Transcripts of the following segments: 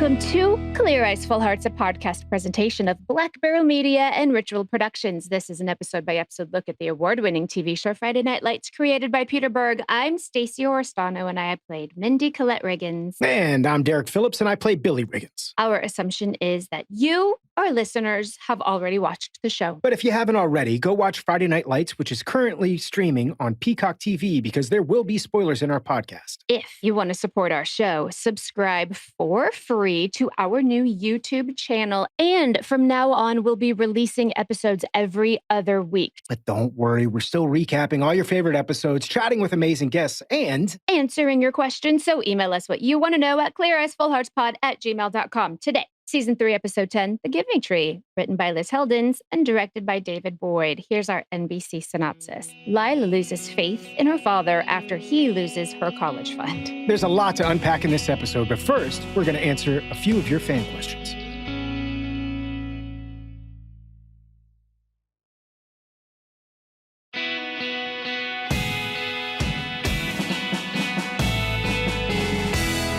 Welcome to Clear Eyes, Full Hearts, a podcast presentation of Black Barrel Media and Ritual Productions. This is an episode-by-episode look at the award-winning TV show Friday Night Lights, created by Peter Berg. I'm Stacey Oristano, and I played Mindy Collette Riggins. And I'm Derek Phillips, and I played Billy Riggins. Our assumption is that you, our listeners, have already watched the show. But if you haven't already, go watch Friday Night Lights, which is currently streaming on Peacock TV, because there will be spoilers in our podcast. If you want to support our show, subscribe for free to our new YouTube channel. And from now on, we'll be releasing episodes every other week. But don't worry, we're still recapping all your favorite episodes, chatting with amazing guests, and answering your questions. So email us what you want to know at cleareyesfullheartspod@gmail.com. Today, Season 3, Episode 10, The Giving Tree, written by Liz Heldens and directed by David Boyd. Here's our NBC synopsis. Lila loses faith in her father after he loses her college fund. There's a lot to unpack in this episode, but first, we're going to answer a few of your fan questions.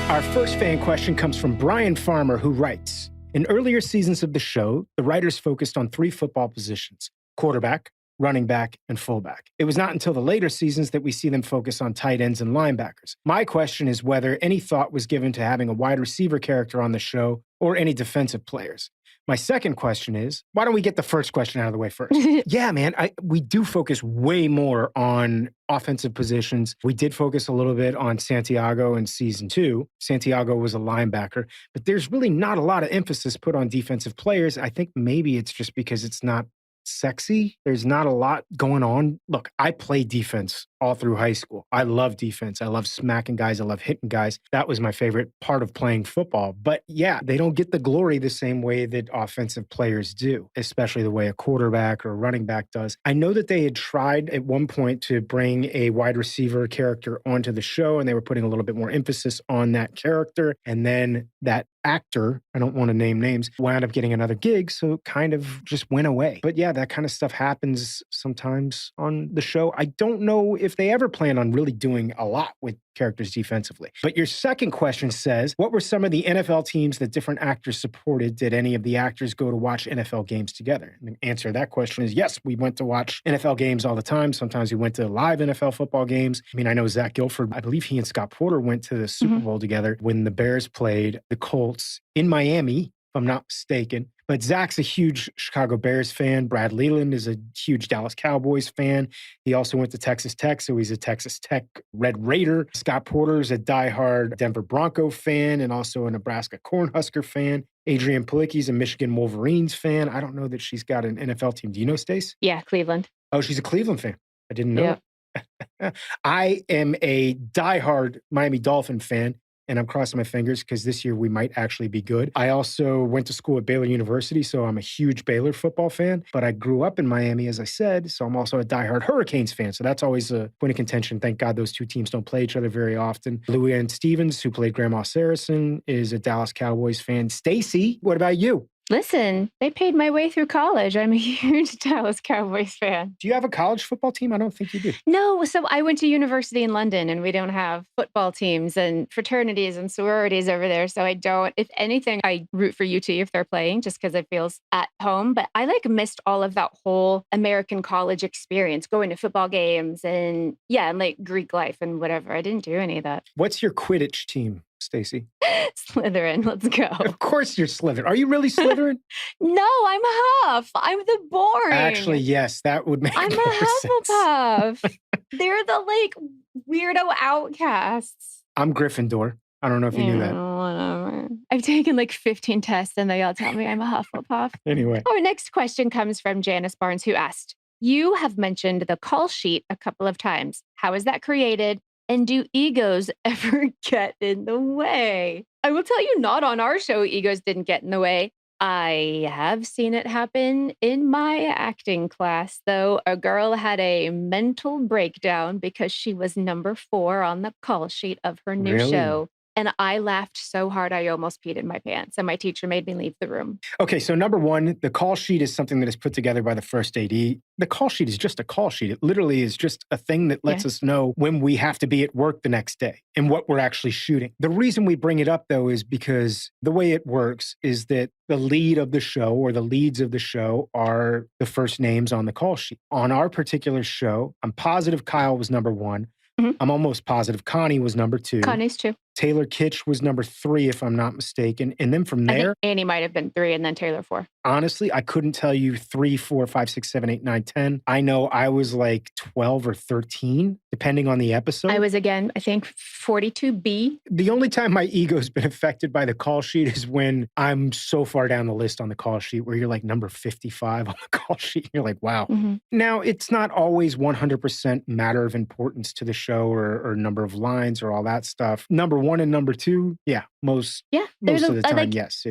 Our first fan question comes from Brian Farmer, who writes, in earlier seasons of the show, the writers focused on 3 football positions: quarterback, running back, and fullback. It was not until the later seasons that we see them focus on tight ends and linebackers. My question is whether any thought was given to having a wide receiver character on the show or any defensive players. My second question is, why don't we get the first question out of the way first? Yeah, man, we do focus way more on offensive positions. We did focus a little bit on Santiago in season 2. Santiago was a linebacker, but there's really not a lot of emphasis put on defensive players. I think maybe it's just because it's not sexy. There's not a lot going on. Look, I played defense all through high school. I love defense. I love smacking guys. I love hitting guys. That was my favorite part of playing football. But yeah, they don't get the glory the same way that offensive players do, especially the way a quarterback or a running back does. I know that they had tried at one point to bring a wide receiver character onto the show, and they were putting a little bit more emphasis on that character. And then that actor, I don't want to name names, wound up getting another gig, so it kind of just went away. But yeah, that kind of stuff happens sometimes on the show. I don't know if they ever plan on really doing a lot with characters defensively. But your second question says, what were some of the NFL teams that different actors supported? Did any of the actors go to watch NFL games together? And the answer to that question is yes, we went to watch NFL games all the time. Sometimes we went to live NFL football games. I mean, I know Zach Gilford, I believe he and Scott Porter went to the Super Bowl together when the Bears played the Colts in Miami, if I'm not mistaken. But Zach's a huge Chicago Bears fan. Brad Leland is a huge Dallas Cowboys fan. He also went to Texas Tech, so he's a Texas Tech Red Raider. Scott Porter's a diehard Denver Bronco fan and also a Nebraska Cornhusker fan. Adrienne Palicki's a Michigan Wolverines fan. I don't know that she's got an NFL team. Do you know, Stace? Yeah, Cleveland. Oh, she's a Cleveland fan. I didn't know. Yeah. I am a diehard Miami Dolphin fan. And I'm crossing my fingers because this year we might actually be good. I also went to school at Baylor University, so I'm a huge Baylor football fan. But I grew up in Miami, as I said, so I'm also a diehard Hurricanes fan. So that's always a point of contention. Thank God those two teams don't play each other very often. Louann Stevens, who played Grandma Saracen, is a Dallas Cowboys fan. Stacey, what about you? Listen, they paid my way through college. I'm a huge Dallas Cowboys fan. Do you have a college football team? I don't think you do. No, so I went to university in London, and we don't have football teams and fraternities and sororities over there. So I don't, if anything, I root for UT if they're playing just because it feels at home. But I missed all of that whole American college experience, going to football games and Greek life and whatever. I didn't do any of that. What's your Quidditch team, Stacey? Slytherin, let's go. Of course you're Slytherin. Are you really Slytherin? No, I'm Huff. I'm the boring. Actually, yes, that would make I'm more a Hufflepuff. They're the weirdo outcasts. I'm Gryffindor. I don't know if you knew that. Whatever. I've taken 15 tests and they all tell me I'm a Hufflepuff. Anyway. Our next question comes from Janice Barnes, who asked, you have mentioned the call sheet a couple of times. How is that created? And do egos ever get in the way? I will tell you, not on our show, egos didn't get in the way. I have seen it happen in my acting class, though. A girl had a mental breakdown because she was number 4 on the call sheet of her new show. And I laughed so hard I almost peed in my pants, and my teacher made me leave the room. Okay, so number one, the call sheet is something that is put together by the first AD. The call sheet is just a call sheet. It literally is just a thing that lets us know when we have to be at work the next day and what we're actually shooting. The reason we bring it up, though, is because the way it works is that the lead of the show or the leads of the show are the first names on the call sheet. On our particular show, I'm positive Kyle was number one. Mhm. I'm almost positive Connie was number two. Connie's 2. Taylor Kitsch was number 3, if I'm not mistaken. And then from I think there, Annie might have been 3 and then Taylor 4. honestly, I couldn't tell you 3, 4, 5, 6, 7, 8, 9, 10. I know I was like 12 or 13, depending on the episode. I was, again, I think 42B. The only time my ego's been affected by the call sheet is when I'm so far down the list on the call sheet where you're like number 55 on the call sheet. You're like, wow. Mhm. Now, it's not always 100% matter of importance to the show or number of lines or all that stuff. Number 1 and number 2, yeah, most Yeah, of the time, yes,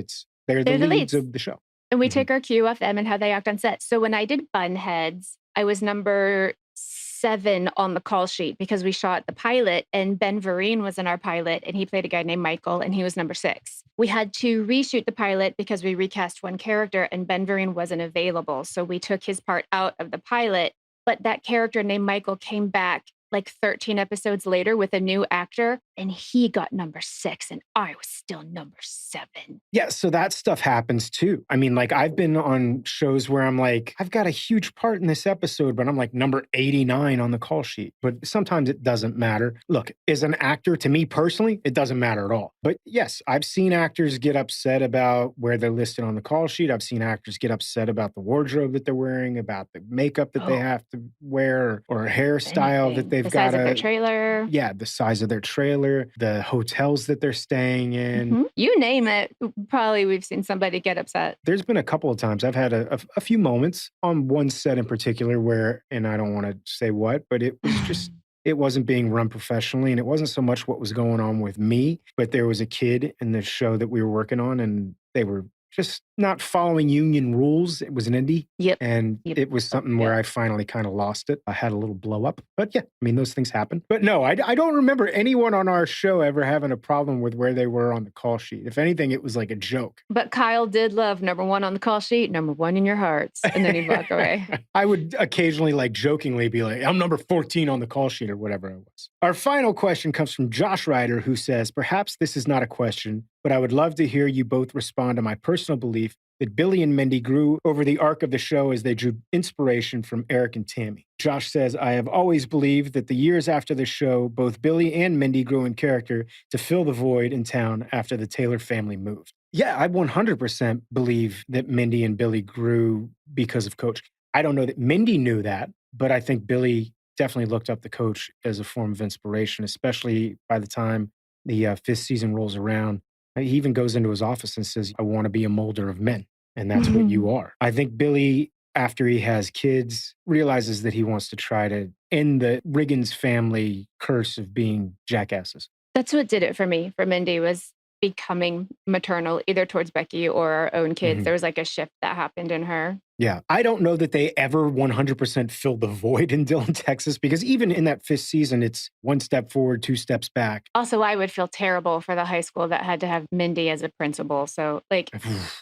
they're the leads of the show. And we take our cue off them and how they act on set. So when I did Bunheads, I was number 7 on the call sheet because we shot the pilot and Ben Vereen was in our pilot and he played a guy named Michael and he was number 6. We had to reshoot the pilot because we recast one character and Ben Vereen wasn't available. So we took his part out of the pilot, but that character named Michael came back like 13 episodes later with a new actor and he got number 6 and I was still number 7. Yeah, so that stuff happens too. I mean, like I've been on shows where I'm like, I've got a huge part in this episode, but I'm like number 89 on the call sheet. But sometimes it doesn't matter. Look, as an actor, to me personally, it doesn't matter at all. But yes, I've seen actors get upset about where they're listed on the call sheet. I've seen actors get upset about the wardrobe that they're wearing, about the makeup that they have to wear, or a hairstyle that they've got. The size of their trailer. Yeah, the size of their trailer, the hotels that they're staying in. Mm-hmm. You name it, probably we've seen somebody get upset. There's been a couple of times I've had a few moments on one set in particular where, and I don't want to say what, but it was just, it wasn't being run professionally. And it wasn't so much what was going on with me, but there was a kid in the show that we were working on and they were just not following union rules. It was an indie. Yep. And it was something where I finally kind of lost it. I had a little blow up. But yeah, I mean, those things happen. But no, I don't remember anyone on our show ever having a problem with where they were on the call sheet. If anything, it was like a joke. But Kyle did love number 1 on the call sheet, number 1 in your hearts. And then he'd walk away. I would occasionally like jokingly be like, I'm number 14 on the call sheet or whatever it was. Our final question comes from Josh Ryder, who says, perhaps this is not a question, but I would love to hear you both respond to my personal belief that Billy and Mindy grew over the arc of the show as they drew inspiration from Eric and Tami. Josh says, I have always believed that the years after the show, both Billy and Mindy grew in character to fill the void in town after the Taylor family moved. Yeah, I 100% believe that Mindy and Billy grew because of Coach. I don't know that Mindy knew that, but I think Billy definitely looked up the Coach as a form of inspiration, especially by the time the 5th season rolls around. He even goes into his office and says, I want to be a molder of men. And that's what you are. I think Billy, after he has kids, realizes that he wants to try to end the Riggins family curse of being jackasses. That's what did it for me, for Mindy, was becoming maternal, either towards Becky or our own kids. There was like a shift that happened in her. Yeah. I don't know that they ever 100% filled the void in Dillon, Texas, because even in that 5th season, it's 1 step forward, 2 steps back. Also, I would feel terrible for the high school that had to have Mindy as a principal. So, like,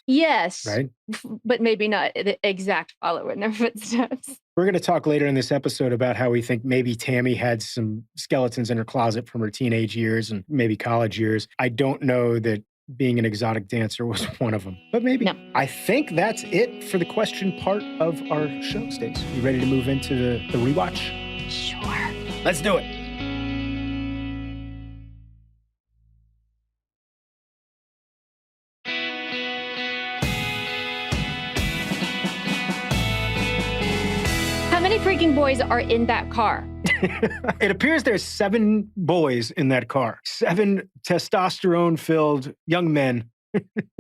yes, right? But maybe not the exact follow in their footsteps. We're going to talk later in this episode about how we think maybe Tami had some skeletons in her closet from her teenage years and maybe college years. I don't know that being an exotic dancer was one of them, but maybe. No. I think that's it for the question part of our show, Stace. You ready to move into the rewatch? Sure. Let's do it. How many freaking boys are in that car? It appears there's 7 boys in that car. 7 testosterone-filled young men.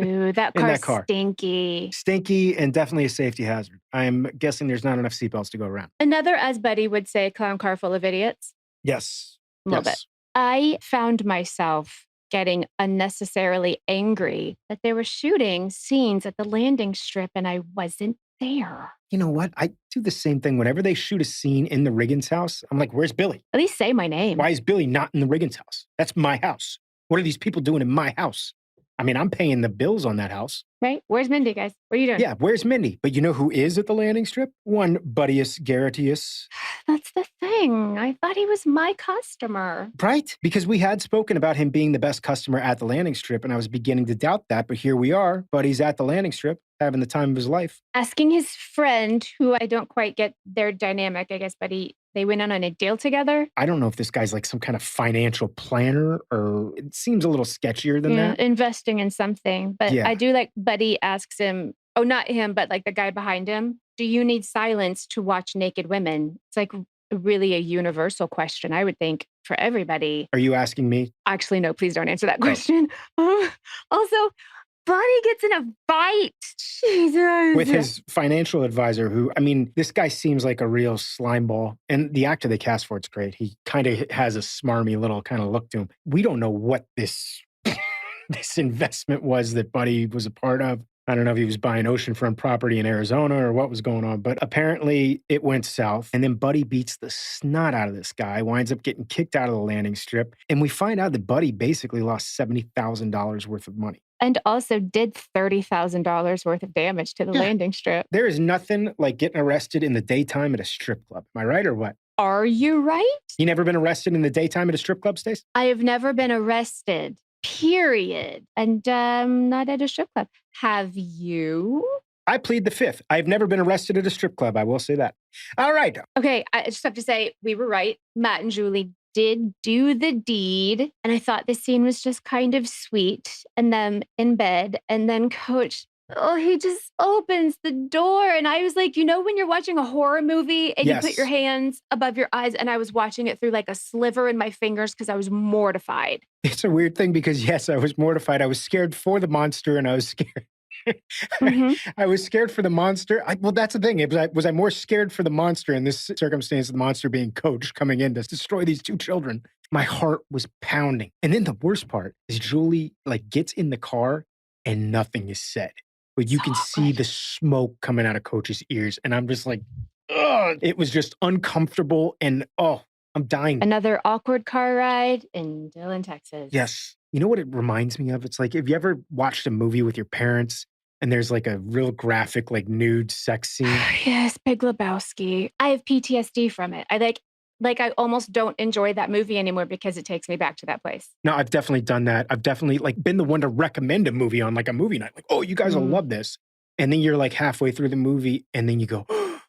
Ooh, that car's stinky. Stinky and definitely a safety hazard. I'm guessing there's not enough seatbelts to go around. Another, as Betty would say, clown car full of idiots. Yes. A little bit. I found myself getting unnecessarily angry that they were shooting scenes at the landing strip and I wasn't there. You know what? I do the same thing. Whenever they shoot a scene in the Riggins house, I'm like, where's Billy? At least say my name. Why is Billy not in the Riggins house? That's my house. What are these people doing in my house? I mean, I'm paying the bills on that house. Right? Where's Mindy, guys? What are you doing? Yeah, where's Mindy? But you know who is at the landing strip? One Buddius Garretius. That's the thing. I thought he was my customer. Right? Because we had spoken about him being the best customer at the landing strip, and I was beginning to doubt that, but here we are. Buddy's at the landing strip, having the time of his life. Asking his friend, who I don't quite get their dynamic, I guess, Buddy, they went on a deal together. I don't know if this guy's like some kind of financial planner, or it seems a little sketchier than that. Investing in something. But Yeah. I do like Buddy asks him, oh, not him, but like the guy behind him, do you need silence to watch naked women? It's like really a universal question, I would think, for everybody. Are you asking me? Actually, no, please don't answer that question. Also, Buddy gets in a fight. Jesus. With his financial advisor, who, I mean, this guy seems like a real slime ball. And the actor they cast for it's great. He kind of has a smarmy little kind of look to him. We don't know what this this investment was that Buddy was a part of. I don't know if he was buying oceanfront property in Arizona or what was going on, but apparently it went south. And then Buddy beats the snot out of this guy, winds up getting kicked out of the landing strip. And we find out that Buddy basically lost $70,000 worth of money. And also did $30,000 worth of damage to the landing strip. There is nothing like getting arrested in the daytime at a strip club. Am I right or what? Are you right? You never been arrested in the daytime at a strip club, Stace? I have never been arrested, period. And not at a strip club. Have you? I plead the fifth. I've never been arrested at a strip club. I will say that. All right. Okay, I just have to say, we were right. Matt and Julie did do the deed. And I thought the scene was just kind of sweet. And them in bed. And then Coach, he just opens the door. And I was like, when when you're watching a horror movie and you put your hands above your eyes, and I was watching it through like a sliver in my fingers because I was mortified. It's a weird thing because, yes, I was mortified. I was scared for the monster and I was scared. I was scared for the monster. Well, that's the thing. Was I more scared for the monster in this circumstance, the monster being Coach coming in to destroy these two children? My heart was pounding. And then the worst part is Julie gets in the car and nothing is said. But you can see the smoke coming out of Coach's ears. And I'm just like, ugh. It was just uncomfortable and I'm dying. Another awkward car ride in Dillon, Texas. Yes. You know what it reminds me of? It's like, have you ever watched a movie with your parents and there's like a real graphic, nude sex scene? Yes, Big Lebowski. I have PTSD from it. I almost don't enjoy that movie anymore because it takes me back to that place. No, I've definitely done that. I've definitely been the one to recommend a movie on a movie night. You guys will love this. And then you're halfway through the movie and then you go, oh,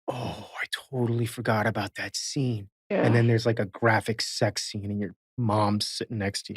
I totally forgot about that scene. Yeah. And then there's a graphic sex scene and your mom's sitting next to you.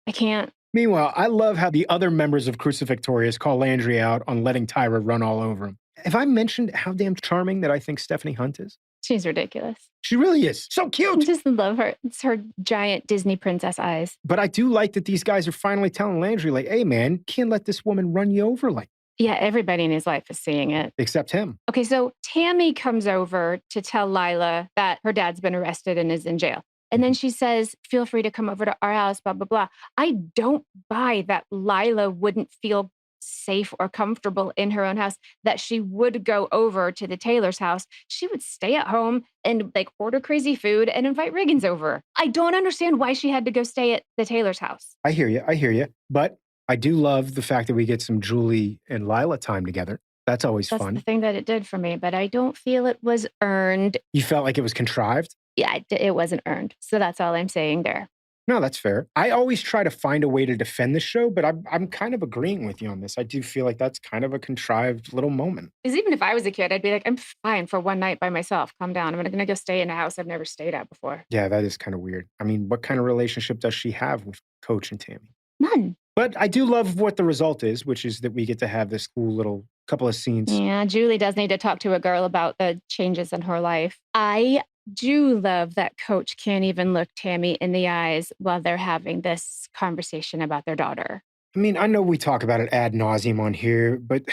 I can't. Meanwhile, I love how the other members of Crucifixtorious call Landry out on letting Tyra run all over him. Have I mentioned how damn charming that I think Stephanie Hunt is? She's ridiculous. She really is. So cute. I just love her. It's her giant Disney princess eyes. But I do like that these guys are finally telling Landry, hey, man, can't let this woman run you over Yeah, everybody in his life is seeing it. Except him. Okay, so Tami comes over to tell Lila that her dad's been arrested and is in jail. And then she says, feel free to come over to our house, blah, blah, blah. I don't buy that Lila wouldn't feel safe or comfortable in her own house, that she would go over to the Taylor's house. She would stay at home and order crazy food and invite Riggins over. I don't understand why she had to go stay at the Taylor's house. I hear you. But I do love the fact that we get some Julie and Lila time together. That's always fun. That's the thing that it did for me, but I don't feel it was earned. You felt like it was contrived? Yeah, it wasn't earned. So that's all I'm saying there. No, that's fair. I always try to find a way to defend the show, but I'm kind of agreeing with you on this. I do feel like that's kind of a contrived little moment. Because even if I was a kid, I'd be like, I'm fine for one night by myself. Calm down. I'm going to go stay in a house I've never stayed at before. Yeah, that is kind of weird. I mean, what kind of relationship does she have with Coach and Tami? None. But I do love what the result is, which is that we get to have this cool little couple of scenes. Yeah, Julie does need to talk to a girl about the changes in her life. I do love that Coach can't even look Tami in the eyes while they're having this conversation about their daughter. I mean, I know we talk about it ad nauseum on here, but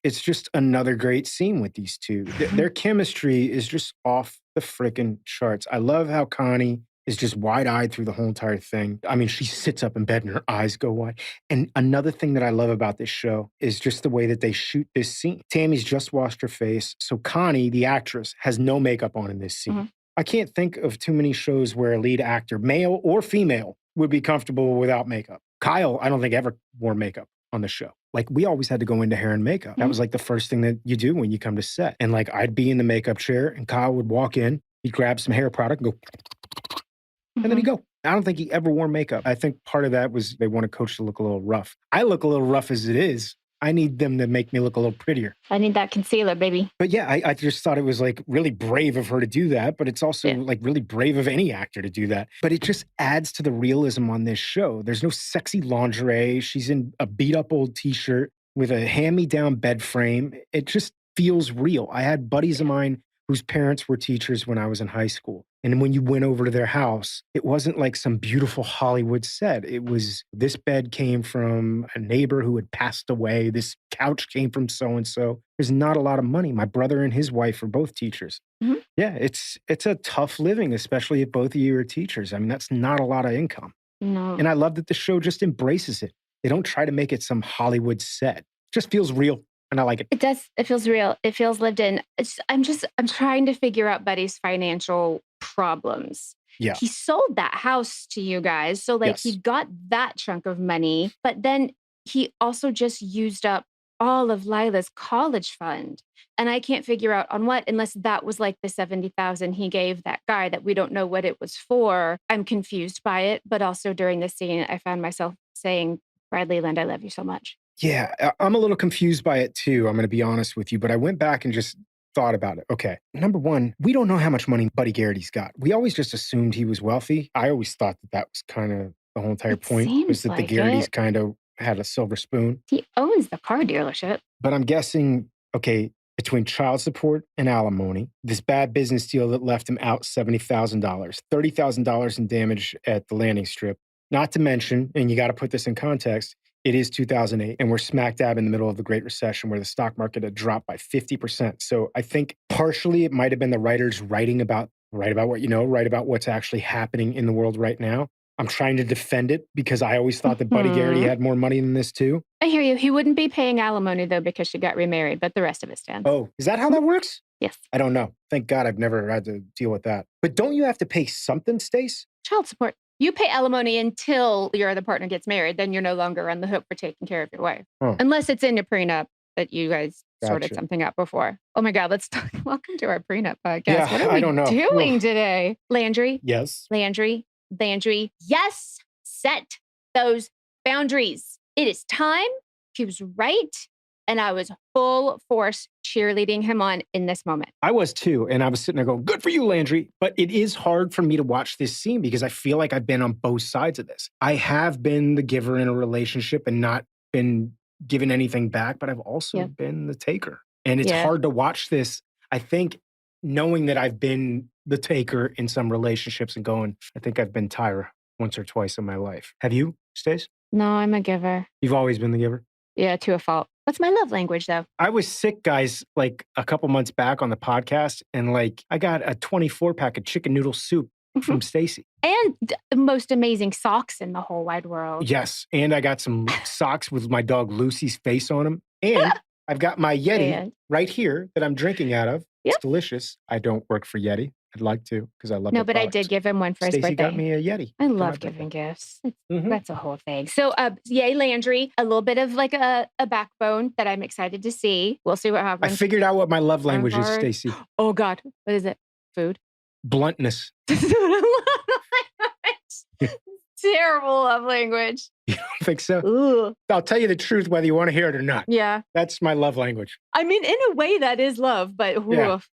it's just another great scene with these two. Their chemistry is just off the freaking charts. I love how Connie is just wide-eyed through the whole entire thing. I mean, she sits up in bed and her eyes go wide. And another thing that I love about this show is just the way that they shoot this scene. Tammy's just washed her face, so Connie, the actress, has no makeup on in this scene. I can't think of too many shows where a lead actor, male or female, would be comfortable without makeup. Kyle, I don't think ever wore makeup on the show. Like, we always had to go into hair and makeup. That was like the first thing that you do when you come to set. And like, I'd be in the makeup chair and Kyle would walk in, he'd grab some hair product and go, and then he'd go. I don't think he ever wore makeup. I think part of that was they want a coach to look a little rough. I look a little rough as it is. I need them to make me look a little prettier. I need that concealer, baby. But yeah, I just thought it was like really brave of her to do that. But it's also like really brave of any actor to do that. But it just adds to the realism on this show. There's no sexy lingerie. She's in a beat up old t-shirt with a hand-me-down bed frame. It just feels real. I had buddies of mine whose parents were teachers when I was in high school. And when you went over to their house, it wasn't like some beautiful Hollywood set. It was, this bed came from a neighbor who had passed away. This couch came from so-and-so. There's not a lot of money. My brother and his wife are both teachers. Yeah, it's a tough living, especially if both of you are teachers. I mean, that's not a lot of income. No. And I love that the show just embraces it. They don't try to make it some Hollywood set. It just feels real. And I like it. It does. It feels real. It feels lived in. I'm trying to figure out Buddy's financial problems. Yeah. He sold that house to you guys. So like he got that chunk of money, but then he also just used up all of Lila's college fund. And I can't figure out on what, unless that was like the $70,000 he gave that guy that we don't know what it was for. I'm confused by it. But also during the scene, I found myself saying, Bradley Land, I love you so much. Yeah, I'm a little confused by it too. I'm going to be honest with you, but I went back and just thought about it. Okay, number one, we don't know how much money Buddy Garrity's got. We always just assumed he was wealthy. I always thought that was kind of the whole entire point, was that the Garritys kind of had a silver spoon. He owns the car dealership. But I'm guessing, okay, between child support and alimony, this bad business deal that left him out $70,000, $30,000 in damage at the landing strip. Not to mention, and you got to put this in context, it is 2008, and we're smack dab in the middle of the Great Recession where the stock market had dropped by 50%. So I think partially it might have been the writers write about what you know, write about what's actually happening in the world right now. I'm trying to defend it because I always thought that Buddy Garrity had more money than this too. I hear you. He wouldn't be paying alimony though because she got remarried, but the rest of it stands. Oh, is that how that works? Yes. I don't know. Thank God I've never had to deal with that. But don't you have to pay something, Stace? Child support. You pay alimony until your other partner gets married. Then you're no longer on the hook for taking care of your wife. Unless it's in a prenup that you guys sorted something out before. Oh my God, let's talk. Welcome to our prenup podcast. Yeah, what are we doing today? Landry? Yes. Landry? Yes. Set those boundaries. It is time. He was right. And I was full force cheerleading him on in this moment. I was too. And I was sitting there going, good for you, Landry. But it is hard for me to watch this scene because I feel like I've been on both sides of this. I have been the giver in a relationship and not been given anything back, but I've also been the taker. And it's hard to watch this. I think knowing that I've been the taker in some relationships and going, I think I've been Tyra once or twice in my life. Have you, Stace? No, I'm a giver. You've always been the giver? Yeah, to a fault. That's my love language, though. I was sick, guys, like a couple months back on the podcast, and like I got a 24-pack of chicken noodle soup from Stacey. And the most amazing socks in the whole wide world. Yes, and I got some socks with my dog Lucy's face on them. And I've got my Yeti right here that I'm drinking out of. It's delicious. I don't work for Yeti. I'd like to because I love No, but I did give him one for his birthday. Stacey got me a Yeti. I love giving gifts. That's a whole thing. So, yay, Landry. A little bit of like a backbone that I'm excited to see. We'll see what happens. I figured out what my love language is, Stacey. Oh, God. What is it? Food? Bluntness. Terrible love language. You don't think so? Ooh. I'll tell you the truth whether you want to hear it or not. Yeah. That's my love language. I mean, in a way, that is love, but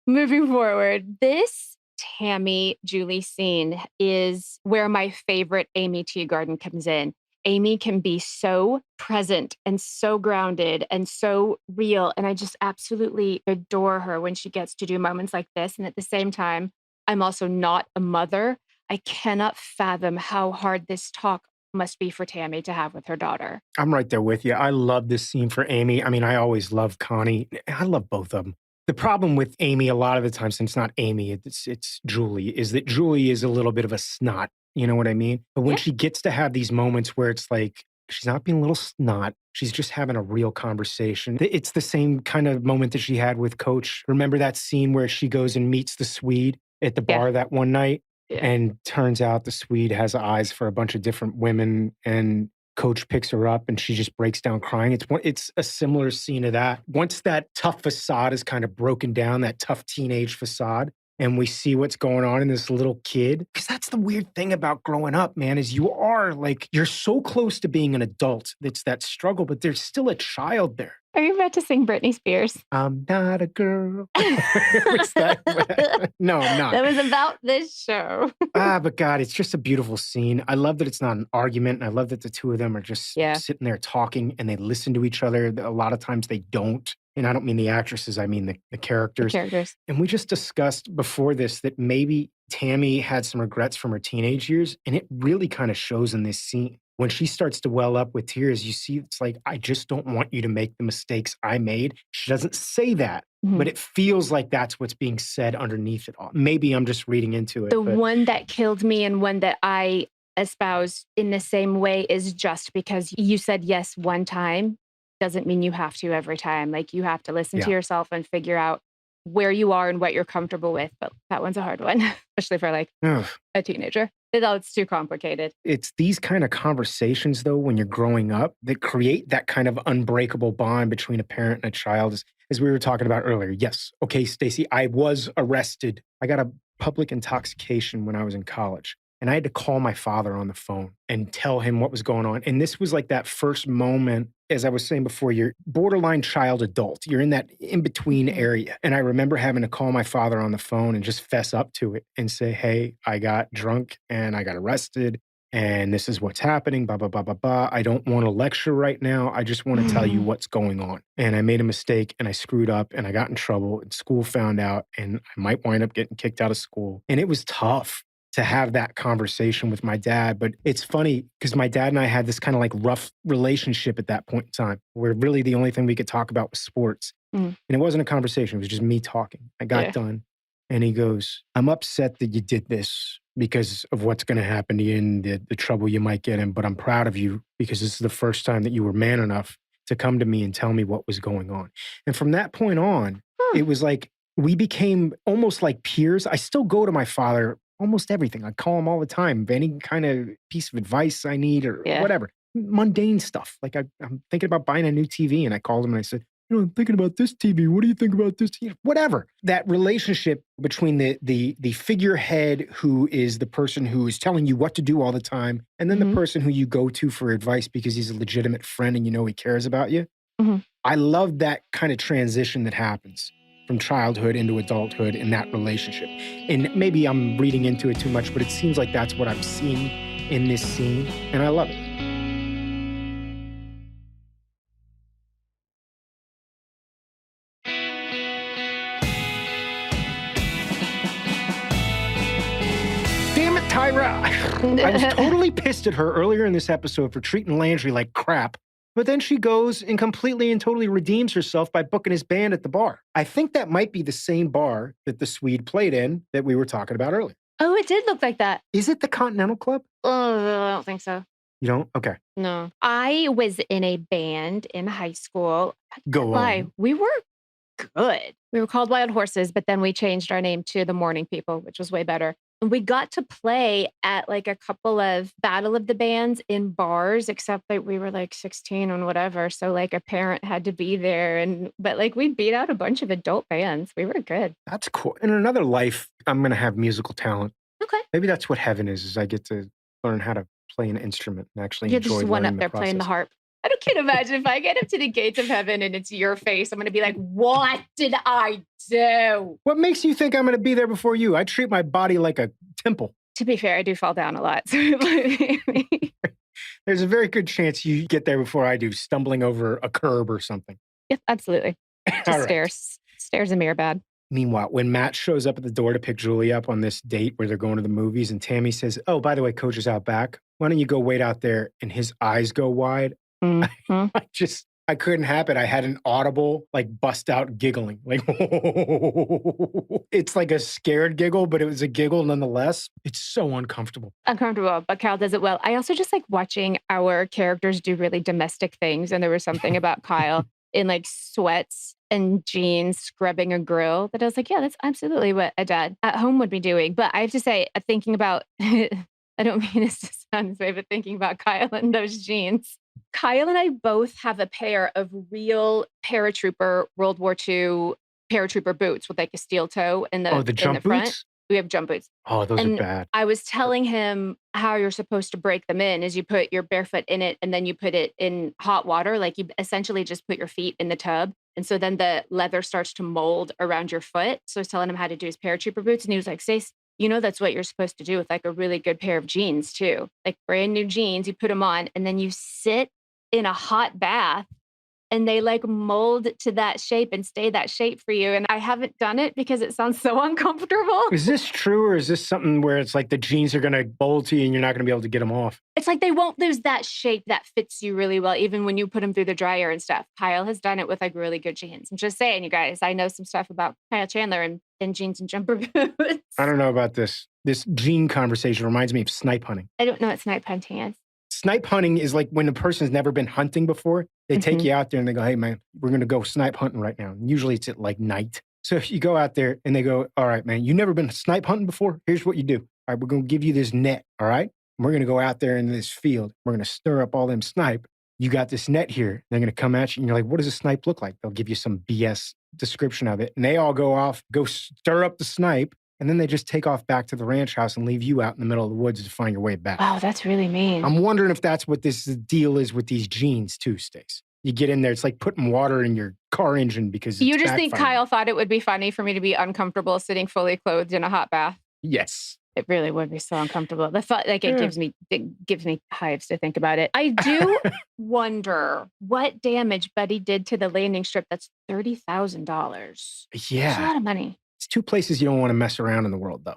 moving forward, this Tami Julie scene is where my favorite Amy Teagarden comes in. Amy can be so present and so grounded and so real. And I just absolutely adore her when she gets to do moments like this. And at the same time, I'm also not a mother. I cannot fathom how hard this talk must be for Tami to have with her daughter. I'm right there with you. I love this scene for Amy. I mean, I always love Connie. I love both of them. The problem with Amy a lot of the time, since it's not Amy, it's Julie, is that Julie is a little bit of a snot. You know what I mean? But when she gets to have these moments where it's like, she's not being a little snot. She's just having a real conversation. It's the same kind of moment that she had with Coach. Remember that scene where she goes and meets the Swede at the bar that one night? Yeah. And turns out the Swede has eyes for a bunch of different women, and coach picks her up and she just breaks down crying. It's a similar scene to that. Once that tough facade is kind of broken down, that tough teenage facade, and we see what's going on in this little kid. Because that's the weird thing about growing up, man, is you're so close to being an adult. It's that struggle, but there's still a child there. Are you about to sing Britney Spears? I'm not a girl. What's that? No, I'm not. That was about this show. But God, it's just a beautiful scene. I love that it's not an argument. And I love that the two of them are just sitting there talking and they listen to each other. A lot of times they don't. And I don't mean the actresses, I mean the characters. The characters. And we just discussed before this that maybe Tami had some regrets from her teenage years. And it really kind of shows in this scene. When she starts to well up with tears, you see it's like, I just don't want you to make the mistakes I made. She doesn't say that, but it feels like that's what's being said underneath it all. Maybe I'm just reading into it. The one that killed me and one that I espouse in the same way is just because you said yes one time doesn't mean you have to every time. Like you have to listen to yourself and figure out where you are and what you're comfortable with. But that one's a hard one, especially for like a teenager. It's too complicated. It's these kind of conversations, though, when you're growing up that create that kind of unbreakable bond between a parent and a child, as we were talking about earlier. Yes. Okay, Stacey, I was arrested. I got a public intoxication when I was in college. And I had to call my father on the phone and tell him what was going on. And this was like that first moment, as I was saying before, you're borderline child adult. You're in that in-between area. And I remember having to call my father on the phone and just fess up to it and say, hey, I got drunk and I got arrested and this is what's happening, blah, blah, blah, blah, blah. I don't want to lecture right now. I just want to tell you what's going on. And I made a mistake and I screwed up and I got in trouble and school found out and I might wind up getting kicked out of school. And it was tough to have that conversation with my dad. But it's funny because my dad and I had this kind of like rough relationship at that point in time where really the only thing we could talk about was sports. And it wasn't a conversation. It was just me talking. I got done and he goes, I'm upset that you did this because of what's going to happen to you and the trouble you might get in. But I'm proud of you because this is the first time that you were man enough to come to me and tell me what was going on. And from that point on, it was like we became almost like peers. I still go to my father almost everything. I call him all the time. Any kind of piece of advice I need or whatever. Mundane stuff. Like I'm thinking about buying a new TV and I called him and I said, I'm thinking about this TV. What do you think about this TV? Whatever. That relationship between the figurehead who is the person who is telling you what to do all the time and then the person who you go to for advice because he's a legitimate friend and you know he cares about you. I love that kind of transition that happens from childhood into adulthood in that relationship. And maybe I'm reading into it too much, but it seems like that's what I'm seeing in this scene, and I love it. Damn it, Tyra! I was totally pissed at her earlier in this episode for treating Landry like crap. But then she goes and completely and totally redeems herself by booking his band at the bar. I think that might be the same bar that the Swede played in that we were talking about earlier. Oh, it did look like that. Is it the Continental Club? Oh, I don't think so. You don't? Okay. No. I was in a band in high school. Go on. We were good. We were called Wild Horses, but then we changed our name to the Morning People, which was way better. And we got to play at like a couple of Battle of the Bands in bars, except that we were like 16 and whatever. So like a parent had to be there. But like we beat out a bunch of adult bands. We were good. That's cool. In another life, I'm going to have musical talent. Okay. Maybe that's what heaven is I get to learn how to play an instrument and actually You're enjoy just one up there process. playing the harp. I can't imagine if I get up to the gates of heaven and it's your face, I'm going to be like, what did I do? What makes you think I'm going to be there before you? I treat my body like a temple. To be fair, I do fall down a lot. So there's a very good chance you get there before I do, stumbling over a curb or something. Yep, absolutely. Just stairs. Stairs and mirror bad. Meanwhile, when Matt shows up at the door to pick Julie up on this date where they're going to the movies and Tami says, oh, by the way, Coach is out back. Why don't you go wait out there? And his eyes go wide. I couldn't have it. I had an audible, like bust out giggling. Like, it's like a scared giggle, but it was a giggle nonetheless. It's so uncomfortable. Uncomfortable, but Carl does it well. I also just like watching our characters do really domestic things. And there was something about Kyle. in like sweats and jeans scrubbing a grill that I was like, yeah, that's absolutely what a dad at home would be doing. But I have to say, thinking about, I don't mean this to sound this way, but thinking about Kyle and those jeans. Kyle and I both have a pair of real paratrooper World War II paratrooper boots with like a steel toe in Oh, the the jump front. boots? We have jump boots. Oh, those are And bad. I was telling him how you're supposed to break them in is you put your barefoot in it and then you put it in hot water. Like you essentially just put your feet in the tub. And so then the leather starts to mold around your foot. So I was telling him how to do his paratrooper boots. And he was like, Stace, you know, that's what you're supposed to do with like a really good pair of jeans too. Like brand new jeans, you put them on and then you sit in a hot bath and they like mold to that shape and stay that shape for you. And I haven't done it because it sounds so uncomfortable. Is this true, or is this something where it's like the jeans are going to mold to you and you're not going to be able to get them off? It's like they won't lose that shape that fits you really well, even when you put them through the dryer and stuff. Kyle has done it with like really good jeans. I'm just saying, you guys, I know some stuff about Kyle Chandler and jeans and jumper boots. I don't know about this. This jean conversation reminds me of snipe hunting. I don't know what snipe hunting is. Snipe hunting is like when a person's never been hunting before, they take you out there and they go, hey, man, we're going to go snipe hunting right now. And usually it's at like night. So if you go out there and they go, all right, man, you never been snipe hunting before? Here's what you do. All right, we're going to give you this net, all right? And we're going to go out there in this field. We're going to stir up all them snipe. You got this net here. They're going to come at you and you're like, what does a snipe look like? They'll give you some BS description of it. And they all go off, go stir up the snipe. And then they just take off back to the ranch house and leave you out in the middle of the woods to find your way back. Wow, that's really mean. I'm wondering if that's what this deal is with these jeans too, Stace. You get in there, it's like putting water in your car engine because you just think Kyle thought it would be funny for me to be uncomfortable sitting fully clothed in a hot bath. Yes. It really would be so uncomfortable. The thought, like, it gives me hives to think about it. I do wonder what damage Buddy did to the landing strip. That's $30,000. Yeah. That's a lot of money. It's two places you don't want to mess around in the world, though.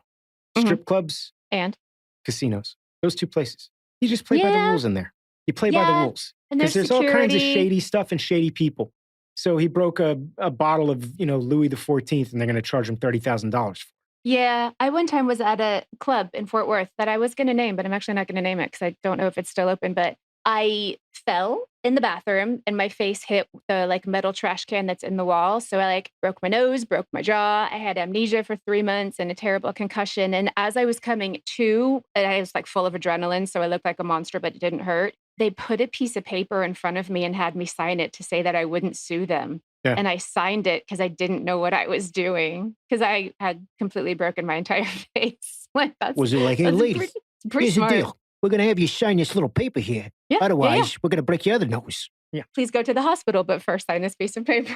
Strip clubs and casinos. Those two places. You just play by the rules in there. You play by the rules. And there's all kinds of shady stuff and shady people. So he broke a bottle of, Louis XIV, and they're going to charge him $30,000 for it. Yeah. I one time was at a club in Fort Worth that I was going to name, but I'm actually not going to name it because I don't know if it's still open. But I fell in the bathroom and my face hit the like metal trash can that's in the wall. So I like broke my nose, broke my jaw. I had amnesia for 3 months and a terrible concussion. And as I was coming to, and I was like full of adrenaline, so I looked like a monster, but it didn't hurt. They put a piece of paper in front of me and had me sign it to say that I wouldn't sue them. Yeah. And I signed it because I didn't know what I was doing because I had completely broken my entire face. Like was it like, hey, lady, pretty smart. The deal. We're going to have you sign this little paper here. Yeah, otherwise, we're going to break your other nose. Yeah. Please go to the hospital, but first sign this piece of paper.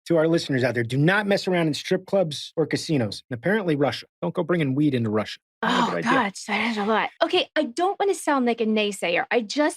To our listeners out there, do not mess around in strip clubs or casinos. And apparently Russia. Don't go bringing weed into Russia. Oh, God, that is a lot. Okay, I don't want to sound like a naysayer.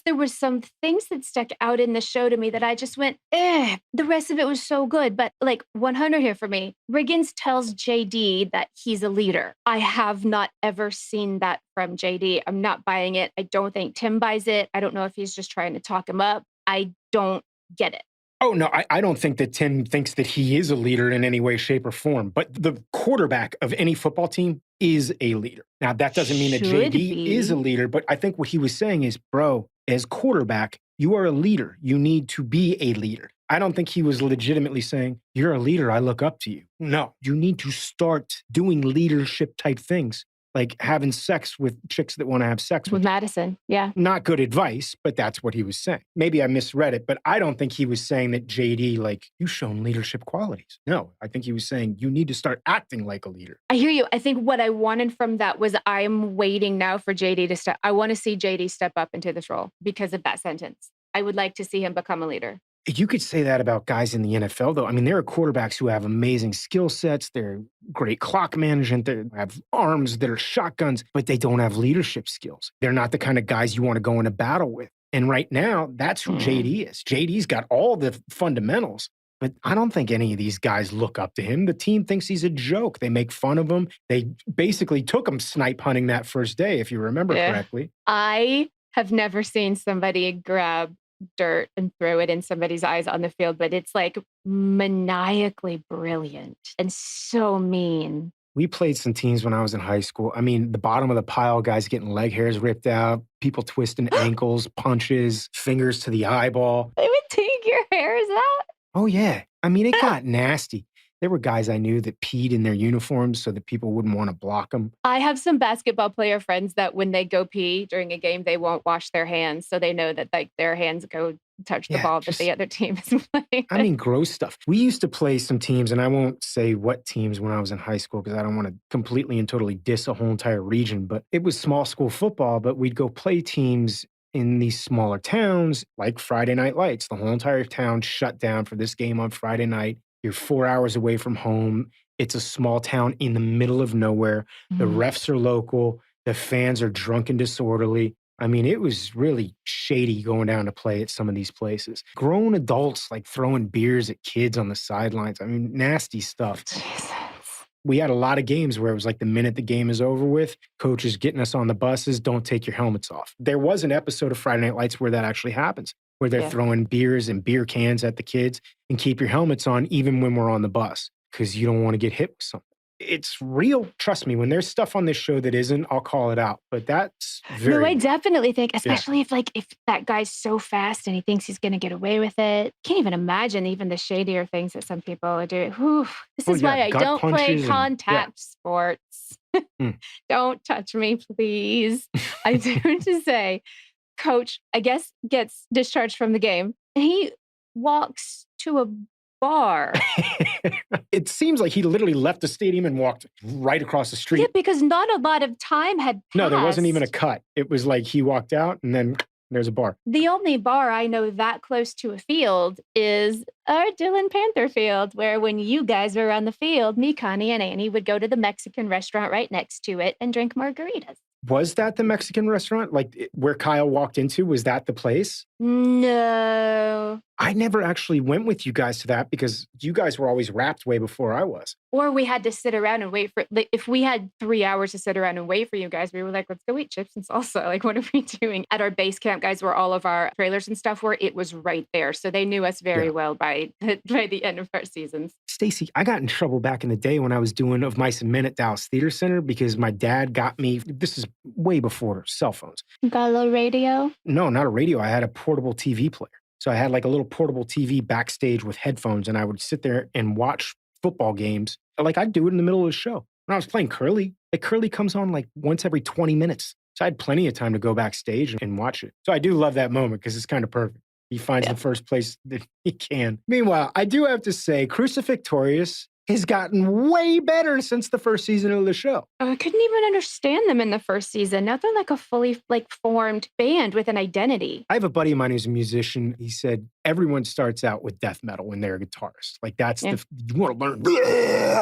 There were some things that stuck out in the show to me that I just went, the rest of it was so good. But like 100 here for me. Riggins tells JD that he's a leader. I have not ever seen that from JD. I'm not buying it. I don't think Tim buys it. I don't know if he's just trying to talk him up. I don't get it. Oh, no, I don't think that Tim thinks that he is a leader in any way, shape, or form. But the quarterback of any football team is a leader. Now, that doesn't mean that JD is a leader, but I think what he was saying is, bro, as quarterback, you are a leader. You need to be a leader. I don't think he was legitimately saying, you're a leader, I look up to you. No, you need to start doing leadership type things. Like having sex with chicks that want to have sex with Madison. Yeah. Not good advice, but that's what he was saying. Maybe I misread it, but I don't think he was saying that JD, like, you've shown leadership qualities. No, I think he was saying you need to start acting like a leader. I hear you. I think what I wanted from that was I'm waiting now for JD to step. I want to see JD step up into this role because of that sentence. I would like to see him become a leader. You could say that about guys in the NFL, though. I mean, there are quarterbacks who have amazing skill sets. They're great clock management. They have arms that are shotguns, but they don't have leadership skills. They're not the kind of guys you want to go into battle with. And right now, that's who JD is. JD's got all the fundamentals, but I don't think any of these guys look up to him. The team thinks he's a joke. They make fun of him. They basically took him snipe hunting that first day, if you remember correctly. I have never seen somebody grab dirt and throw it in somebody's eyes on the field, but it's like maniacally brilliant and so mean. We played some teams when I was in high school. I mean, the bottom of the pile, guys getting leg hairs ripped out, people twisting ankles, punches, fingers to the eyeball. They would take your repairs that? Oh, yeah. I mean, it got nasty. There were guys I knew that peed in their uniforms so that people wouldn't want to block them. I have some basketball player friends that when they go pee during a game, they won't wash their hands. So they know that like their hands go touch the Yeah, ball that the other team is playing I with. mean, gross stuff. We used to play some teams, and I won't say what teams when I was in high school because I don't want to completely and totally diss a whole entire region, but it was small school football, but we'd go play teams in these smaller towns like Friday Night Lights. The whole entire town shut down for this game on Friday night. You're 4 hours away from home. It's a small town in the middle of nowhere. The Mhm. refs are local. The fans are drunk and disorderly. I mean, it was really shady going down to play at some of these places. Grown adults like throwing beers at kids on the sidelines. I mean, nasty stuff. Jesus. We had a lot of games where it was like the minute the game is over with, coaches getting us on the buses, don't take your helmets off. There was an episode of Friday Night Lights where that actually happens, where they're Yeah. throwing beers and beer cans at the kids and keep your helmets on even when we're on the bus because you don't want to get hit with something. It's real. Trust me, when there's stuff on this show that isn't, I'll call it out. But that's very No, I real. definitely think, especially if that guy's so fast and he thinks he's going to get away with it. Can't even imagine even the shadier things that some people are doing. Whew. This Oh, is yeah, why I gut don't play punches and- contact sports. Mm. Don't touch me, please. I do have to say, coach, I guess, gets discharged from the game. And he walks to a bar. It seems like he literally left the stadium and walked right across the street. Yeah, because not a lot of time had passed. No, there wasn't even a cut. It was like he walked out and then there's a bar. The only bar I know that close to a field is our Dillon Panther field, where when you guys were on the field, me, Connie, and Annie would go to the Mexican restaurant right next to it and drink margaritas. Was that the Mexican restaurant? Like where Kyle walked into? Was that the place? No. I never actually went with you guys to that because you guys were always wrapped way before I was. Or we had to sit around and wait for, like, if we had 3 hours to sit around and wait for you guys, we were like, let's go eat chips and salsa. Like, what are we doing? At our base camp, guys, where all of our trailers and stuff were, it was right there. So they knew us very well by the end of our seasons. Stacey, I got in trouble back in the day when I was doing Of Mice and Men at Dallas Theater Center because my dad got me, this is way before cell phones. Got a little radio? No, not a radio. I had a portable TV player. So I had like a little portable TV backstage with headphones and I would sit there and watch football games. Like I'd do it in the middle of the show. When I was playing curly, like curly comes on like once every 20 minutes. So I had plenty of time to go backstage and watch it. So I do love that moment because it's kind of perfect. He finds the first place that he can. Meanwhile, I do have to say, Crucifixtorious has gotten way better since the first season of the show. I couldn't even understand them in the first season. Now they're like a fully formed band with an identity. I have a buddy of mine who's a musician. He said everyone starts out with death metal when they're a guitarist. Like that's you want to learn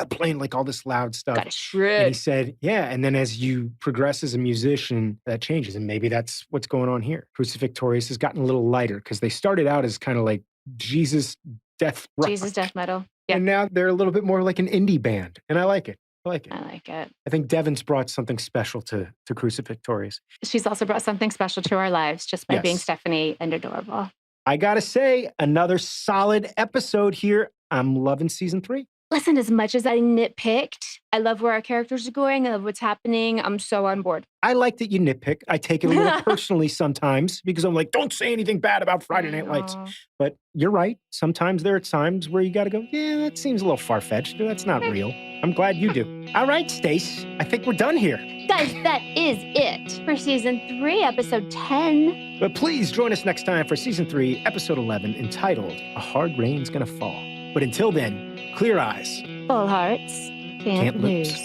playing like all this loud stuff. Got to shred. And he said, yeah. And then as you progress as a musician, that changes. And maybe that's what's going on here. Crucifixtorious has gotten a little lighter because they started out as kind of like Jesus death rock. Jesus death metal. Yeah. And now they're a little bit more like an indie band. And I like it. I like it. I like it. I think Devin's brought something special to Crucifixtorious. She's also brought something special to our lives just by being Stephanie and adorable. I gotta say, another solid episode here. I'm loving season 3. Listen, as much as I nitpicked, I love where our characters are going. I love what's happening. I'm so on board. I like that you nitpick. I take it a little personally sometimes because I'm like, don't say anything bad about Friday Night Lights. But you're right. Sometimes there are times where you got to go, yeah, that seems a little far-fetched. That's not real. I'm glad you do. All right, Stace, I think we're done here. Guys, that is it for season 3, episode 10. But please join us next time for season 3, episode 11, entitled A Hard Rain's Gonna Fall. But until then, clear eyes. Full hearts can't lose.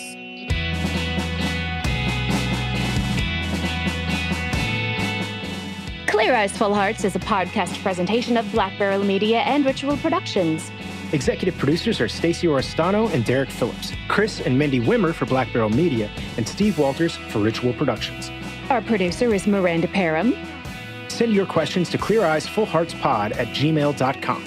Clear Eyes, Full Hearts is a podcast presentation of Black Barrel Media and Ritual Productions. Executive producers are Stacey Oristano and Derek Phillips, Chris and Mindy Wimmer for Black Barrel Media, and Steve Walters for Ritual Productions. Our producer is Miranda Parham. Send your questions to cleareyesfullheartspod@gmail.com.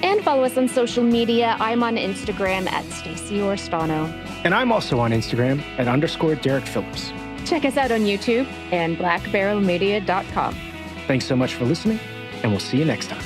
And follow us on social media. I'm on Instagram at Stacey Oristano. And I'm also on Instagram at _Derek Phillips. Check us out on YouTube and blackbarrelmedia.com. Thanks so much for listening, and we'll see you next time.